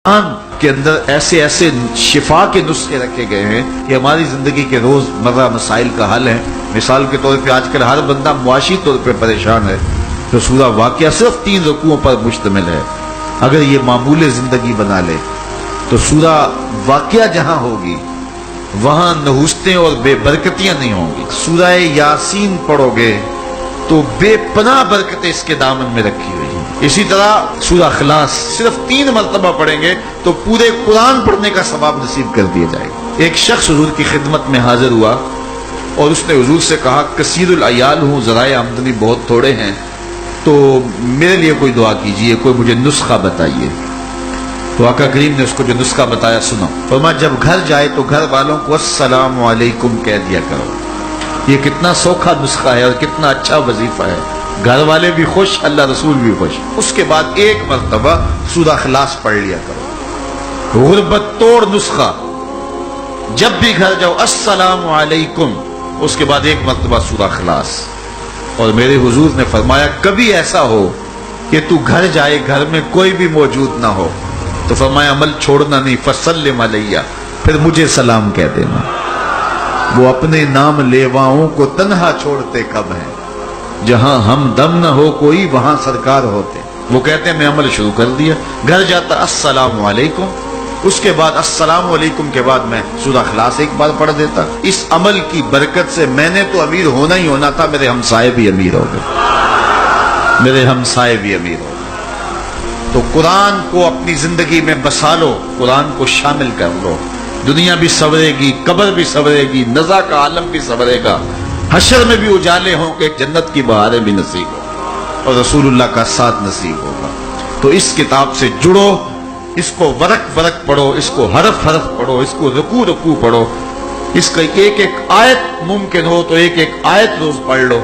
قرآن کے اندر ایسے ایسے شفا کے نسخے رکھے گئے ہیں کہ ہماری زندگی کے روز مرہ مسائل کا حل ہے۔ مثال کے طور پہ آج کل ہر بندہ معاشی طور پہ پریشان ہے، تو سورہ واقعہ صرف 3 رکوعوں پر مشتمل ہے۔ اگر یہ معمول زندگی بنا لے تو سورہ واقعہ جہاں ہوگی وہاں نحوستیں اور بے برکتیاں نہیں ہوں گی۔ سورہ یاسین پڑھو گے تو بے پناہ برکتیں اس کے دامن میں رکھی ہوئی ہیں۔ اسی طرح سورہ اخلاص صرف 3 مرتبہ پڑھیں گے تو پورے قرآن پڑھنے کا ثواب نصیب کر دیا جائے گا۔ ایک شخص حضور کی خدمت میں حاضر ہوا اور اس نے حضور سے کہا، کثیر العیال ہوں، ذرائع آمدنی بہت تھوڑے ہیں، تو میرے لیے کوئی دعا کیجئے، کوئی مجھے نسخہ بتائیے۔ تو آقا کریم نے اس کو جو نسخہ بتایا سنو۔ فرمایا جب گھر جائے تو گھر والوں کو السلام علیکم کہہ دیا کرو۔ یہ کتنا سوکھا نسخہ ہے اور کتنا اچھا وظیفہ ہے، گھر والے بھی خوش، اللہ رسول بھی خوش۔ اس کے بعد 1 مرتبہ سورہ اخلاص پڑھ لیا کرو۔ غربت توڑ نسخہ، جب بھی گھر جاؤ السلام علیکم، اس کے بعد 1 مرتبہ سورہ اخلاص۔ اور میرے حضور نے فرمایا کبھی ایسا ہو کہ تو گھر جائے، گھر میں کوئی بھی موجود نہ ہو، تو فرمایا عمل چھوڑنا نہیں، فسلم علیہ، پھر مجھے سلام کہہ دینا۔ وہ اپنے نام لیواؤں کو تنہا چھوڑتے کب ہیں، جہاں ہم دم نہ ہو کوئی وہاں سرکار ہوتے۔ وہ کہتے ہیں میں عمل شروع کر دیا، گھر جاتا السلام علیکم، اس کے بعد السلام علیکم کے بعد میں سورہ اخلاص 1 بار پڑھ دیتا۔ اس عمل کی برکت سے میں نے تو امیر ہونا ہی ہونا تھا، میرے ہمسائے بھی امیر ہو گئے، میرے ہمسائے بھی امیر ہو گئے۔ تو قرآن کو اپنی زندگی میں بسا لو، قرآن کو شامل کر لو، دنیا بھی سنورے گی، قبر بھی سنورے گی، نزا کا عالم بھی سنورے گا، حشر میں بھی اجالے ہوں کہ جنت کی بہاریں بھی نصیب ہوں اور رسول اللہ کا ساتھ نصیب ہوگا۔ تو اس کتاب سے جڑو، اس کو ورق ورق پڑھو، اس کو حرف حرف پڑھو، اس کو رکوع رکوع پڑھو، اس کا ایک ایک آیت ممکن ہو تو ایک ایک آیت روز پڑھ لو،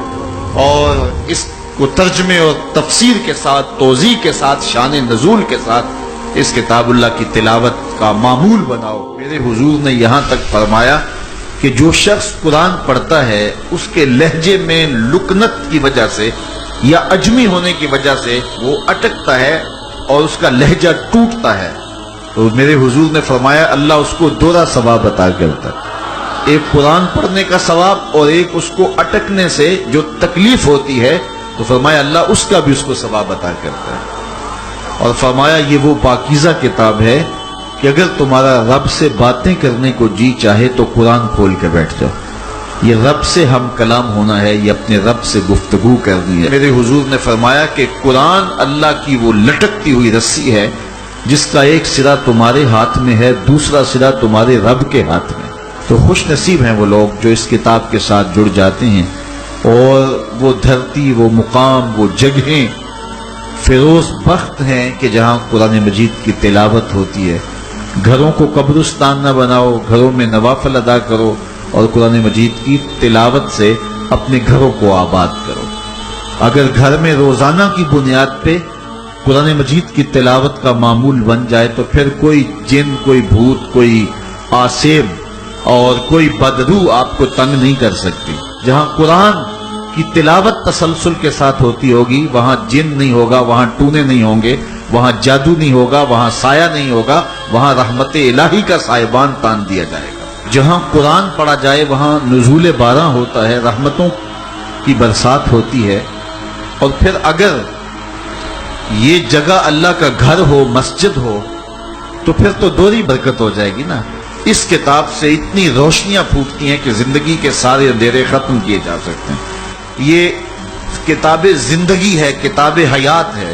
اور اس کو ترجمے اور تفسیر کے ساتھ، توضیح کے ساتھ، شان نزول کے ساتھ اس کتاب اللہ کی تلاوت کا معمول بناؤ۔ میرے حضور نے یہاں تک فرمایا کہ جو شخص قرآن پڑھتا ہے اس کے لہجے میں لکنت کی وجہ سے یا عجمی ہونے کی وجہ سے وہ اٹکتا ہے اور اس کا لہجہ ٹوٹتا ہے، تو میرے حضور نے فرمایا اللہ اس کو 2 ثواب عطا کرتا ہے، ایک قرآن پڑھنے کا ثواب اور ایک اس کو اٹکنے سے جو تکلیف ہوتی ہے، تو فرمایا اللہ اس کا بھی اس کو ثواب عطا کرتا ہے۔ اور فرمایا یہ وہ پاکیزہ کتاب ہے کہ اگر تمہارا رب سے باتیں کرنے کو جی چاہے تو قرآن کھول کے بیٹھ جاؤ، یہ رب سے ہم کلام ہونا ہے، یہ اپنے رب سے گفتگو کرنی ہے۔ میرے حضور نے فرمایا کہ قرآن اللہ کی وہ لٹکتی ہوئی رسی ہے جس کا ایک سرا تمہارے ہاتھ میں ہے، دوسرا سرا تمہارے رب کے ہاتھ میں۔ تو خوش نصیب ہیں وہ لوگ جو اس کتاب کے ساتھ جڑ جاتے ہیں، اور وہ دھرتی، وہ مقام، وہ جگہیں فیروز بخت ہیں کہ جہاں قرآن مجید کی تلاوت ہوتی ہے۔ گھروں کو قبرستان نہ بناؤ، گھروں میں نوافل ادا کرو اور قرآن مجید کی تلاوت سے اپنے گھروں کو آباد کرو۔ اگر گھر میں روزانہ کی بنیاد پہ قرآن مجید کی تلاوت کا معمول بن جائے تو پھر کوئی جن، کوئی بھوت، کوئی آسیب اور کوئی بدروح آپ کو تنگ نہیں کر سکتی۔ جہاں قرآن کی تلاوت تسلسل کے ساتھ ہوتی ہوگی وہاں جن نہیں ہوگا، وہاں ٹونے نہیں ہوں گے، وہاں جادو نہیں ہوگا، وہاں سایہ نہیں ہوگا، وہاں رحمت الہی کا سائبان تان دیا جائے گا۔ جہاں قرآن پڑھا جائے وہاں نزول باران ہوتا ہے، رحمتوں کی برسات ہوتی ہے۔ اور پھر اگر یہ جگہ اللہ کا گھر ہو، مسجد ہو، تو پھر تو دوہری برکت ہو جائے گی نا۔ اس کتاب سے اتنی روشنیاں پھوٹتی ہیں کہ زندگی کے سارے اندھیرے ختم کیے جا سکتے ہیں۔ یہ کتاب زندگی ہے، کتاب حیات ہے۔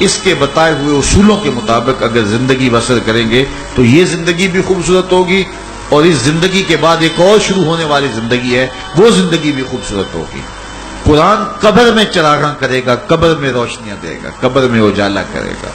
اس کے بتائے ہوئے اصولوں کے مطابق اگر زندگی بسر کریں گے تو یہ زندگی بھی خوبصورت ہوگی، اور اس زندگی کے بعد ایک اور شروع ہونے والی زندگی ہے، وہ زندگی بھی خوبصورت ہوگی۔ قرآن قبر میں چراغاں کرے گا، قبر میں روشنیاں دے گا، قبر میں اجالا کرے گا۔